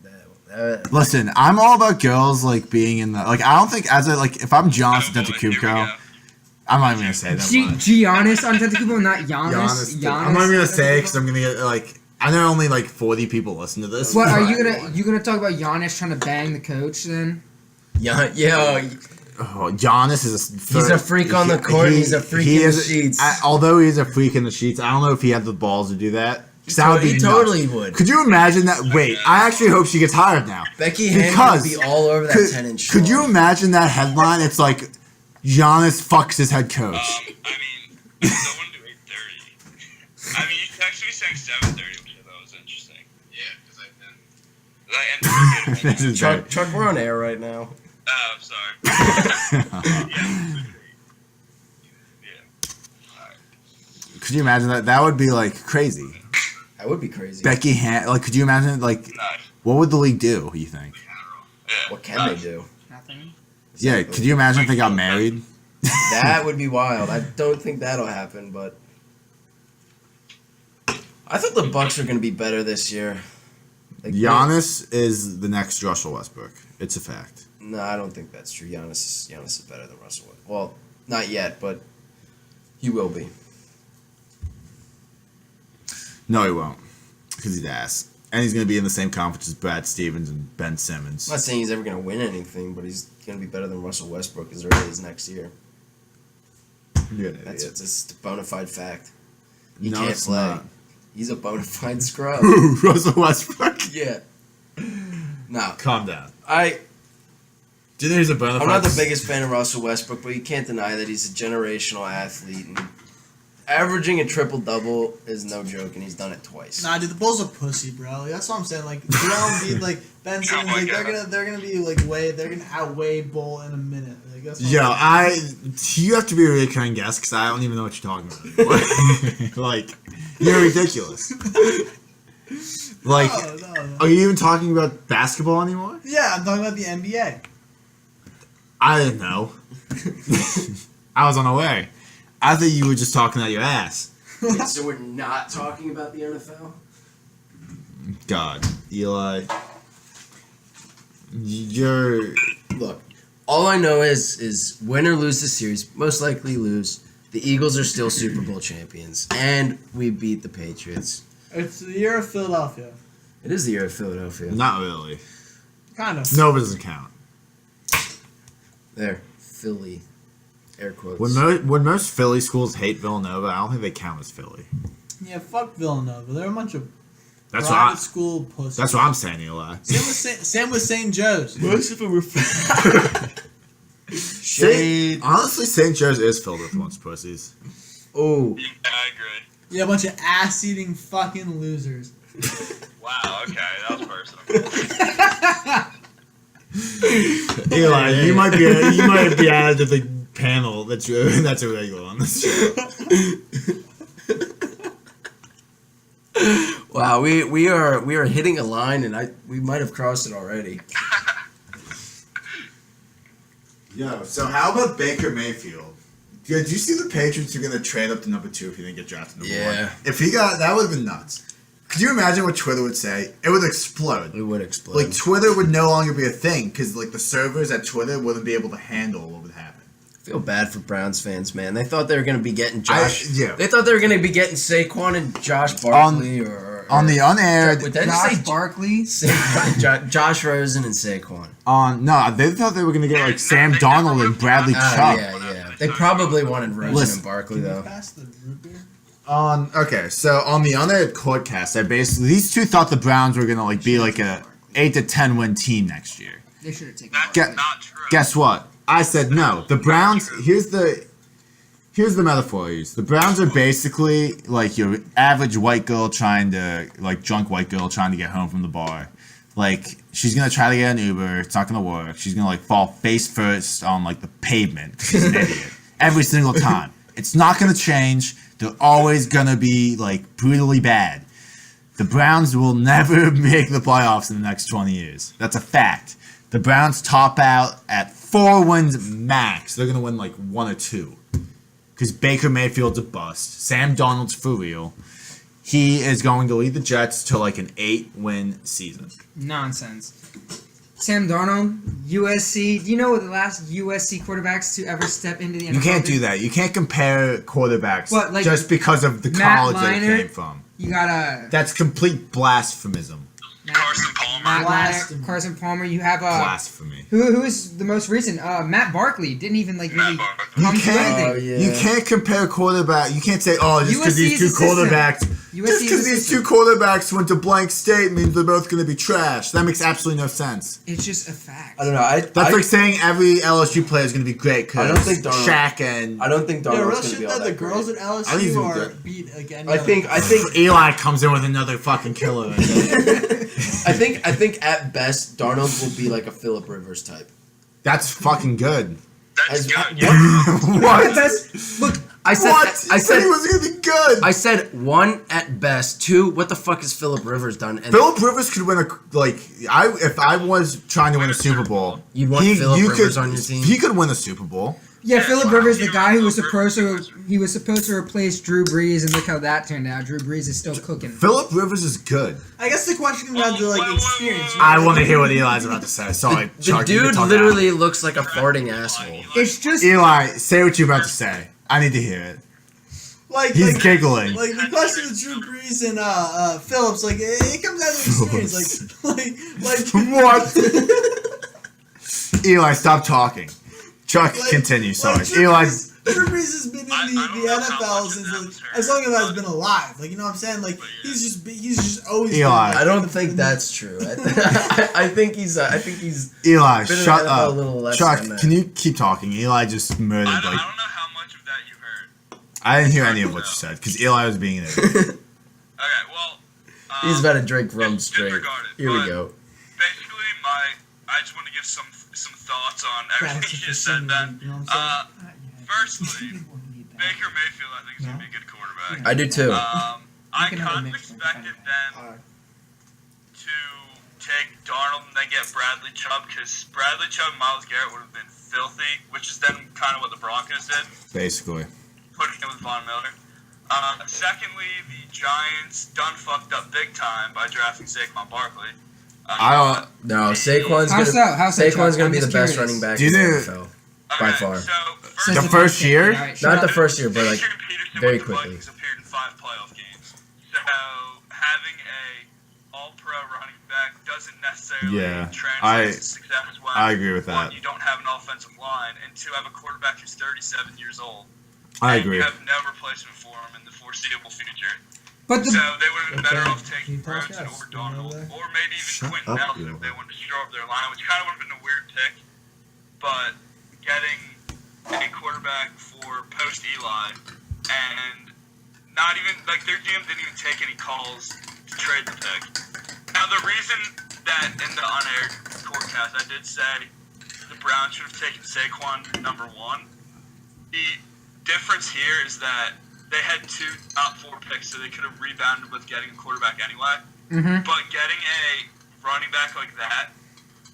that. Listen, I'm all about girls like being in the like. I don't think as a like if I'm Giannis Oh, boy, here we Antetokounmpo, go. I'm not even gonna say that. Giannis Antetokounmpo, not Giannis. I'm not even gonna say because I'm gonna get like. I know only like 40 people listen to this. What are you gonna talk about Giannis trying to bang the coach then? Yeah, Oh, Giannis is He's a freak on the court and he's a freak in the sheets. Although he's a freak in the sheets, I don't know if he had the balls to do that. 'Cause that would be he nuts. totally would. Could you imagine that? Wait, I actually hope she gets hired now. Becky Hammond Because would be all over that 10-inch. Could you imagine that headline? It's like Giannis fucks his head coach. I mean, someone do 8:30. I mean, you texted me saying 7:30, which I thought was interesting. Yeah, because This is very- Chuck, we're on air right now. I'm sorry. Yeah. Could you imagine that? That would be like crazy. That would be crazy. Like, could you imagine like Nice. what would the league do? You think? Yeah. What can they do? Nothing. Yeah. Could you imagine if they got married? That would be wild. I don't think that'll happen, but I thought the Bucks were going to be better this year. Like, Giannis is the next Russell Westbrook. It's a fact. No, I don't think that's true. Giannis is better than Russell. Well, not yet, but he will be. No, he won't, because he's ass, and he's gonna be in the same conference as Brad Stevens and Ben Simmons. I'm not saying he's ever going to win anything, but he's going to be better than Russell Westbrook as early as next year. You're an That's idiot. just a bona fide fact. He No, can't it's play. not. He's a bona fide scrub. Ooh, Russell Westbrook. Yeah. No, Calm down. Do you think he's a bona I'm not the biggest fan of Russell Westbrook, but you can't deny that he's a generational athlete. And averaging a triple-double is no joke, and he's done it twice. Nah, dude, the Bulls are pussy, bro. Like, that's what I'm saying. Like, Joel Embiid, like Ben Simmons, like they're gonna be like they're gonna outweigh Bull in a minute. Like, that's what Yo, I'm saying. you have to be a recurring guest because I don't even know what you're talking about anymore. Like, you're ridiculous. Like, No. are you even talking about basketball anymore? Yeah, I'm talking about the NBA. I didn't know. I was unaware. I thought you were just talking out your ass. Wait, so we're not talking about the NFL? God, Eli, you're. Look, all I know is win or lose the series, most likely lose. The Eagles are still Super Bowl champions, and we beat the Patriots. It's the year of Philadelphia. It is the year of Philadelphia. Not really. Kind of. No, it doesn't count. There. Philly. Air quotes. When most Philly schools hate Villanova, I don't think they count as Philly. Yeah, fuck Villanova. They're a bunch of That's private what school pussies. That's what I'm saying, Eli. Same with St. Joe's. Most of them were Honestly, St. Joe's is filled with a bunch of pussies. Oh. Yeah, I agree. Yeah, a bunch of ass-eating fucking losers. Wow, okay, that was personal. Eli, you might be added to the panel that's a regular on this show. Wow, we are hitting a line, and we might have crossed it already. Yo, so how about Baker Mayfield? Did you see the Patriots are gonna trade up to number 2 if he didn't get drafted number 1? Yeah. If he got, that would have been nuts. Could you imagine what Twitter would say? It would explode. It would explode. Like Twitter would no longer be a thing because like the servers at Twitter wouldn't be able to handle what would happen. I feel bad for Browns fans, man. They thought they were gonna be getting Josh. Yeah. They thought they were gonna be getting Saquon and Josh Barkley On the unaired, Wait, did I Josh say Barkley. Josh Rosen and Saquon. they thought they were gonna get like Sam Donald and Bradley Chubb. Yeah. They probably wanted Rosen Listen. and Barkley though. Pass the root beer. So on the unaired CourtCast, these two thought the Browns were gonna like be like a 8 to 10 win team next year. They should have taken. That's Get- not true. Guess what? I said no. The Browns. Here's the metaphor I use. The Browns are basically like your average white girl drunk white girl trying to get home from the bar. Like she's gonna try to get an Uber. It's not gonna work. She's gonna like fall face first on like the pavement 'cause she's an idiot every single time. It's not gonna change. They're always gonna be like brutally bad. The Browns will never make the playoffs in the next 20 years. That's a fact. The Browns top out at 4 wins max. They're gonna win like 1 or 2. Because Baker Mayfield's a bust. Sam Donald's for real. He is going to lead the Jets to like an 8-win season. Nonsense. Sam Darnold, USC. Do you know what the last USC quarterbacks to ever step into the NFL? You can't did? do that. You can't compare quarterbacks What, like just because of the Matt college that Leinart? it came from. You got That's complete blasphemism. Carson Palmer. Matt Blasphemy. Leinart, Carson Palmer. You have Blasphemy. who is the most recent? Matt Barkley didn't even like really Matt Barkley. come You to can't, anything. yeah. you can't compare quarterback. You can't say, oh, just because USC these two is a system. quarterbacks, USC just is because a these system. two quarterbacks went to blank state means they're both going to be trash. That makes absolutely no sense. It's just a fact. I don't know. That's like saying every LSU player is going to be great I because don't think Darnold- Shaq and I don't think Yeah, Darnold's real gonna shit be all that the that girls great. at I think LSU he's are good. beat like any I think Eli comes in with another fucking killer. I think at best Darnold will be like a Phillip Rivers type. That's fucking good. That's As- good. What? Look, I said What? I You said he said was going to be good. I said 1 at best. 2, what the fuck has Phillip Rivers done? And Philip Rivers could win if I was trying to win a Super Bowl, You'd want Phillip Rivers on your team? He could win a Super Bowl. Yeah, Phillip Wow. Rivers, the guy who was supposed to replace Drew Brees, and look how that turned out. Drew Brees is still cooking. Philip Rivers is good. I guess the question comes down to like experience. I want to hear what Eli's about to say. Sorry, the Chuck, you can dude talk literally looks like a farting asshole. It's just Eli, say what you're about to say. I need to hear it. Like He's like, giggling. Like the question with Drew Brees and Phillips, like it comes down to experience. Like What? Eli, stop talking. Chuck, continue. Sorry, Eli. Drew Brees has been in the NFL since as long as I've been alive. Like you know what I'm saying? Like he's just always. Eli. been, I don't think that's true. I think he's Eli, been in shut the NFL a up. little less Chuck, than that. can you keep talking? Eli just murdered I don't like. know how much of that you heard. I didn't hear any of what you said because Eli was being an idiot. Okay, well. he's about to drink rum straight. disregard it, Here we but go. Basically, I just want to give some thoughts on everything you just said, Ben. Firstly, Baker Mayfield, I think, is going to be a good quarterback. I do too. I can have a kind of mixed one, expected them to take Darnold and then get Bradley Chubb because Bradley Chubb and Myles Garrett would have been filthy, which is then kind of what the Broncos did, Basically. putting it with Von Miller. Secondly, the Giants done fucked up big time by drafting Saquon Barkley. I don't. No, Saquon's How gonna so? How so, Saquon's Chuck? gonna be I'm the just best curious. running back Do in you the know- NFL by far. So, Says The first year? Alright, shut Not the up. first year, but like Adrian Peterson very with the quickly. Vikings appeared in 5 playoff games. So having a all-pro running back does doesn't necessarily Yeah, translate to success when I agree with one, that. you don't have an offensive line, and two, have a quarterback who's 37 years old. I and agree. You have no replacement for him in the foreseeable future. But So they would have been better off taking Can you talk Rosen us? or Donald, or maybe even Shut Quentin up, Nelson you if they wanted to shore up their line, which kind of would have been a weird pick. But getting a quarterback for post Eli and not even like their GM didn't even take any calls to trade the pick. Now the reason that in the unaired CourtCast I did say the Browns should have taken Saquon number 1. The difference here is that they had 2 top 4 picks, so they could have rebounded with getting a quarterback anyway. Mhm. But getting a running back like that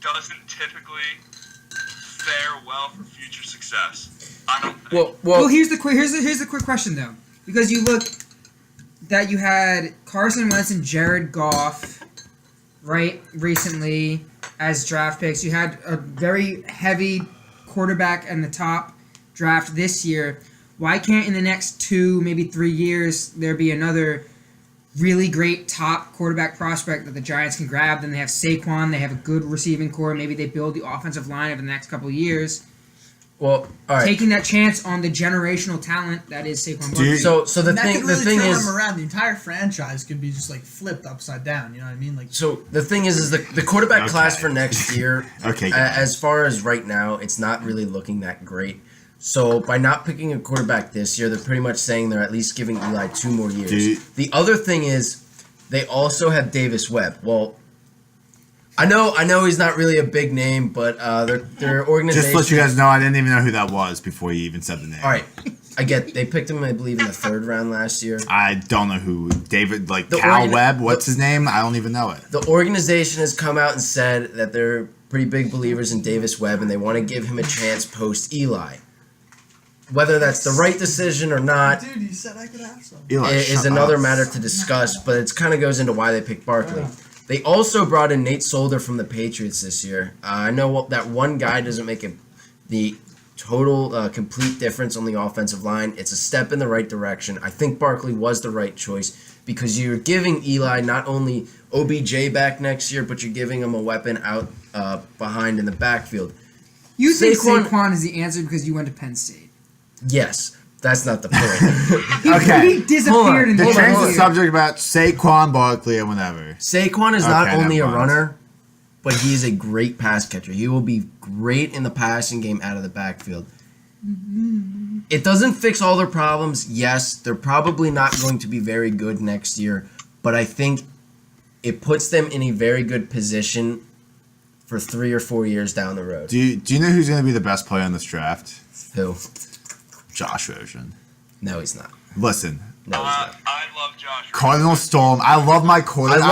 doesn't typically fare well for future success. I don't think. Well, here's the quick question though, because you look that you had Carson Wentz and Jared Goff, right, recently as draft picks. You had a very heavy quarterback in the top draft this year. Why can't in the next 2, maybe 3 years there be another really great top quarterback prospect that the Giants can grab? Then they have Saquon, they have a good receiving core. Maybe they build the offensive line over the next couple of years. Well, all right. Taking that chance on the generational talent that is Saquon Do you- Barkley. So the And that thing could really the thing turn is them around. The entire franchise could be just like flipped upside down. You know what I mean? Like the quarterback Okay. class for next year. Okay, As far as right now, it's not really looking that great. So by not picking a quarterback this year, they're pretty much saying they're at least giving Eli 2 more years. Dude. The other thing is, they also have Davis Webb. Well, I know he's not really a big name, but their organization. Just to let you guys know, I didn't even know who that was before you even said the name. All right, they picked him, I believe, in the 3rd round last year. I don't know who David, like The Cal organi- Webb. What's his name? I don't even know it. The organization has come out and said that they're pretty big believers in Davis Webb, and they want to give him a chance post Eli. Whether that's the right decision or not dude, you said I could have some. Eli, is shut another up. matter to discuss, but it kind of goes into why they picked Barkley. They also brought in Nate Solder from the Patriots this year. I know that one guy doesn't make the total complete difference on the offensive line. It's a step in the right direction. I think Barkley was the right choice because you're giving Eli not only OBJ back next year, but you're giving him a weapon out behind in the backfield. You think Saquon- Saquon is the answer because you went to Penn State. Yes, that's not the point. Okay. He disappeared in To the change the year. subject about Saquon Barkley or whatever. Saquon is not Okay, only a never mind. runner, but he is a great pass catcher. He will be great in the passing game out of the backfield. It doesn't fix all their problems. Yes, they're probably not going to be very good next year, but I think it puts them in a very good position for 3 or 4 years down the road. Do you know who's going to be the best player in this draft? Who? Josh Rosen. No, he's not. Listen, No, he's not. I love Josh. Cardinal Storm. I love my quarterback.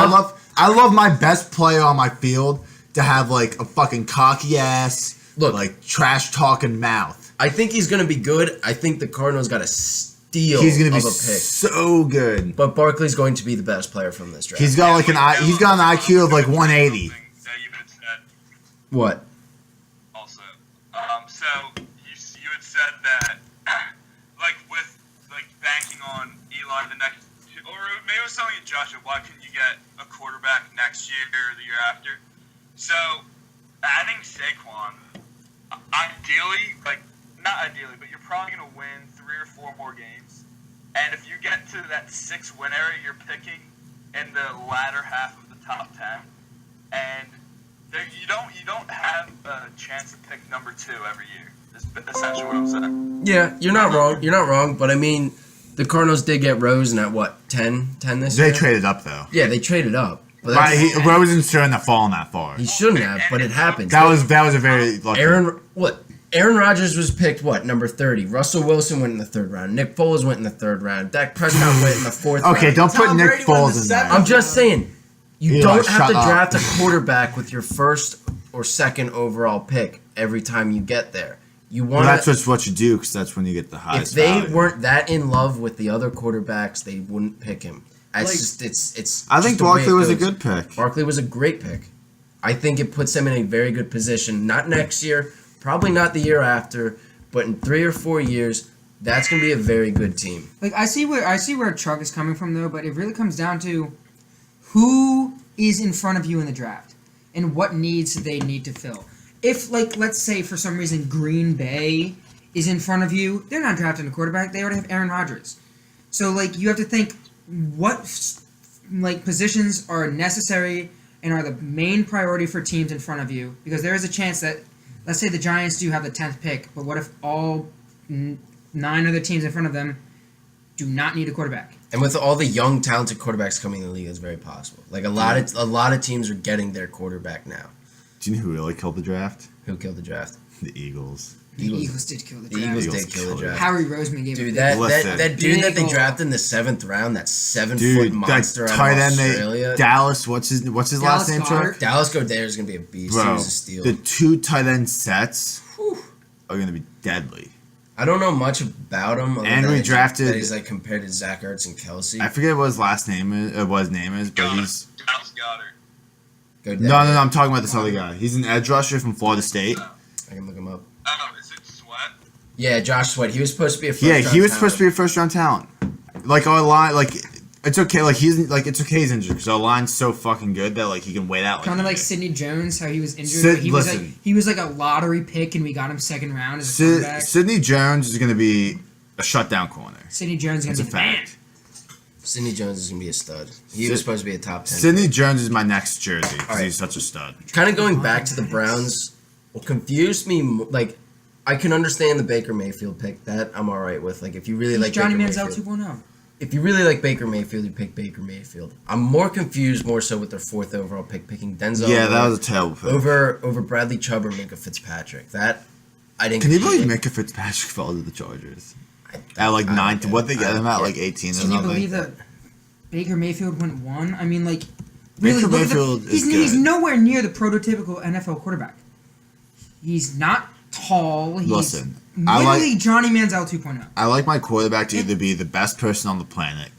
I love my best player on my field to have like a fucking cocky ass, Look. like trash talking mouth. I think he's going to be good. I think the Cardinals got a steal He's going to of be a pick. so good. But Barkley's going to be the best player from this draft. He's got like he's got an IQ of like 180. That you had said What? also. So you had said that like with like banking on Eli the next, or maybe it was something at Joshua. Why couldn't you get a quarterback next year or the year after? So adding Saquon, ideally, like not ideally, but you're probably gonna win 3 or 4 more games. And if you get to that 6 win area, you're picking in the latter half of the top 10, and you don't have a chance to pick number 2 every year. Is essentially what I'm saying. Yeah, you're not wrong. You're not wrong. But I mean, the Cardinals did get Rosen at what, 10 this They year? traded up though. Yeah, they traded up. But Right, that's, Rosen shouldn't have fallen that far. he shouldn't have, but it happens. That was a very lucky. Aaron Rodgers was picked, number 30. Russell Wilson went in the 3rd round. Nick Foles went in the 3rd round. Dak Prescott went in the 4th round. Okay, don't put Tom Nick Brady went Foles the in there. seventh. I'm just saying, you Eli, don't have to shut up. draft a quarterback with your 1st or 2nd overall pick every time you get there. You Well, want that's just what you do because that's when you get the if highest they value. weren't that in love with the other quarterbacks, they wouldn't pick him. It's Like- just it's. I think just the way Barkley it was a goes. good pick. Barkley was a great pick. I think it puts them in a very good position. Not next year, probably not the year after, but in 3 or 4 years, that's going to be a very good team. Like I see where Chuck is coming from though, but it really comes down to who is in front of you in the draft. and what needs they need to fill. If, like, let's say for some reason Green Bay is in front of you, they're not drafting a quarterback. They already have Aaron Rodgers. So, like, you have to think what, like, positions are necessary and are the main priority for teams in front of you. Because there is a chance that, let's say the Giants do have the 10th pick, but what if all 9 other teams in front of them do not need a quarterback? And with all the young, talented quarterbacks coming in the league, it's very possible. Like, a lot of teams are getting their quarterback now. Do you know who really killed the draft? Who killed the draft? The Eagles. The Eagles did kill the draft. The Eagles did kill the draft. Harry Roseman gave Dude, it. that dude that they Eagle. drafted in the 7th round, that 7-foot monster out tight of end Australia. Dallas, what's his last name, Goedert. Chuck? Dallas Goedert is going to be a beast. He Bro, was a steal. the 2 tight end sets are going to be deadly. I don't know much about him. other And than we that drafted- he's like compared to Zach Ertz and Kelsey. I forget what his last name is, what his name is, but he's... Dallas Goddard. Goedert. No, I'm talking about this other guy. He's an edge rusher from Florida State. I can look him up. Oh, is it Sweat? Yeah, Josh Sweat. He was supposed to be a first Yeah, round he was talent. supposed to be a first-round talent. Like, our line, like... It's okay, like, it's okay he's injured, because our line's so fucking good that, like, he can wait out. Kind of like a year. Sidney Jones, how he was injured. Sid- but listen. he was like a lottery pick, and we got him 2nd round as a quarterback. Sidney Jones is going to be a shutdown corner. Sidney Jones is It's a gonna be the man. fact. Sidney Jones is going to be a stud. He Sid- was supposed to be a top 10. Sidney Jones is my next jersey, because Alright. he's such a stud. Kind of going back to the Browns, what confused me, like, I can understand the Baker Mayfield pick. That I'm all right with. Like, if you really He's like Johnny Baker Manziel Mayfield. 2.0. If you really like Baker Mayfield, you pick Baker Mayfield. I'm more confused more so with their 4th overall pick, picking Denzel Yeah, that was a terrible pick. over Bradley Chubb or Minka Fitzpatrick. That, I didn't Can you get believe it. Minka Fitzpatrick fell to the Chargers? I At like don't 9, get what it. they I get don't him at get like it. 18 or Can you something? believe that Baker Mayfield went 1? I mean, like, really, Baker look at Mayfield is he's good. nowhere near the prototypical NFL quarterback. He's not tall. He's Listen, I literally Johnny Manziel 2.0. I like my quarterback to either be the best person on the planet,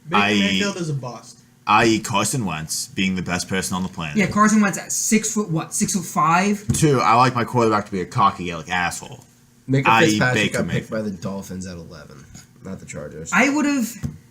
Baker I- Mayfield is a bust. i.e. Carson Wentz being the best person on the planet. Yeah, Carson Wentz at 6'5". 2, I like my quarterback to be a cocky like asshole. Minka I.e. Fitzpatrick Baker got picked by Mayfield. the Dolphins at 11, not the Chargers. I would have.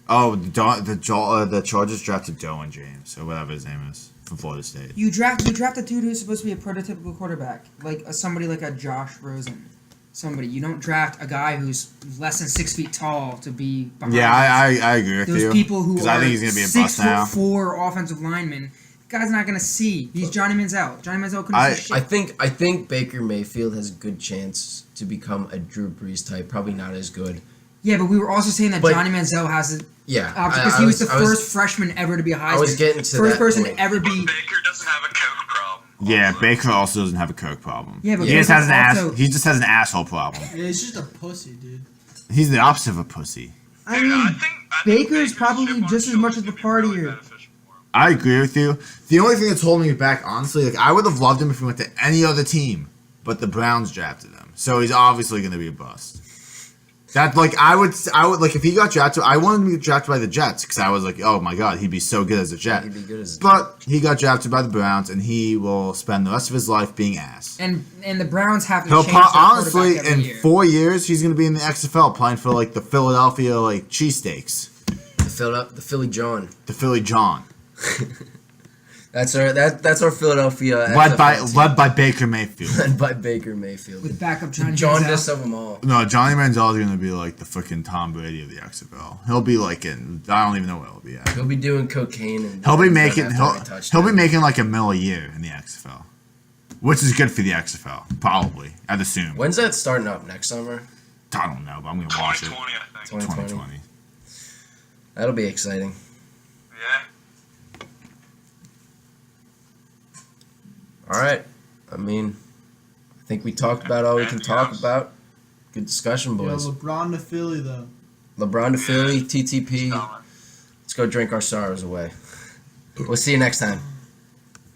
Oh, the Chargers drafted Derwin James, or whatever his name is, from Florida State. You draft a dude who's supposed to be a prototypical quarterback, like somebody like a Josh Rosen. Somebody you don't draft a guy who's less than 6 feet tall to be behind. Yeah, I agree with those you. people who 'Cause are I think he's gonna be a bust now. 6'4" offensive linemen. The guy's not gonna see. He's Johnny Manziel. Johnny Manziel couldn't see I shit. think Baker Mayfield has a good chance to become a Drew Brees type. Probably not as good. Yeah, but we were also saying that But- Johnny Manziel has it Yeah, because he was the first freshman ever to be a Heisman. I was getting to first that person point. to ever But be. Baker doesn't have a coke problem. Yeah, also. Baker also doesn't have a coke problem. Yeah, but he just Baker has an ass. also- He just has an asshole problem. Yeah, he's just a pussy, dude. He's the opposite of a pussy. I Dude, mean, I think Baker's Baker's probably chip on just as much shoulder of the is gonna be really partier. beneficial for him. I agree with you. The only thing that's holding me back, honestly, like I would have loved him if he went to any other team, but the Browns drafted him, so he's obviously going to be a bust. That like I would like if he got drafted, I wanted him to get drafted by the Jets because I was like, oh my god, he'd be so good as a Jet. He'd be good as. But he got drafted by the Browns, and he will spend the rest of his life being ass. And the Browns have to He'll change their honestly, quarterback every in year. 4 years, he's going to be in the XFL playing for like the Philadelphia like cheesesteaks, the Philly John. the Philly John, That's our Philadelphia. led XFL by Baker Mayfield. team. Led by Baker Mayfield. with backup The Johnny jaundice Manziel. of them all. No, Johnny Manziel is going to be like the freaking Tom Brady of the XFL. He'll be like in, I don't even know where he'll be at. He'll be doing cocaine and He'll be he's making gonna have to he'll, touch he'll be them. making like $1 million a year in the XFL, which is good for the XFL. Probably, I'd assume. When's that starting up? Next summer? I don't know, but I'm going to watch it. 2020, I think. 2020. That'll be exciting. Yeah. All right. I mean, I think we talked about all we can talk about. Good discussion, Yo, boys. LeBron to Philly though. LeBron to Philly, TTP. Solid. Let's go drink our sorrows away. We'll see you next time.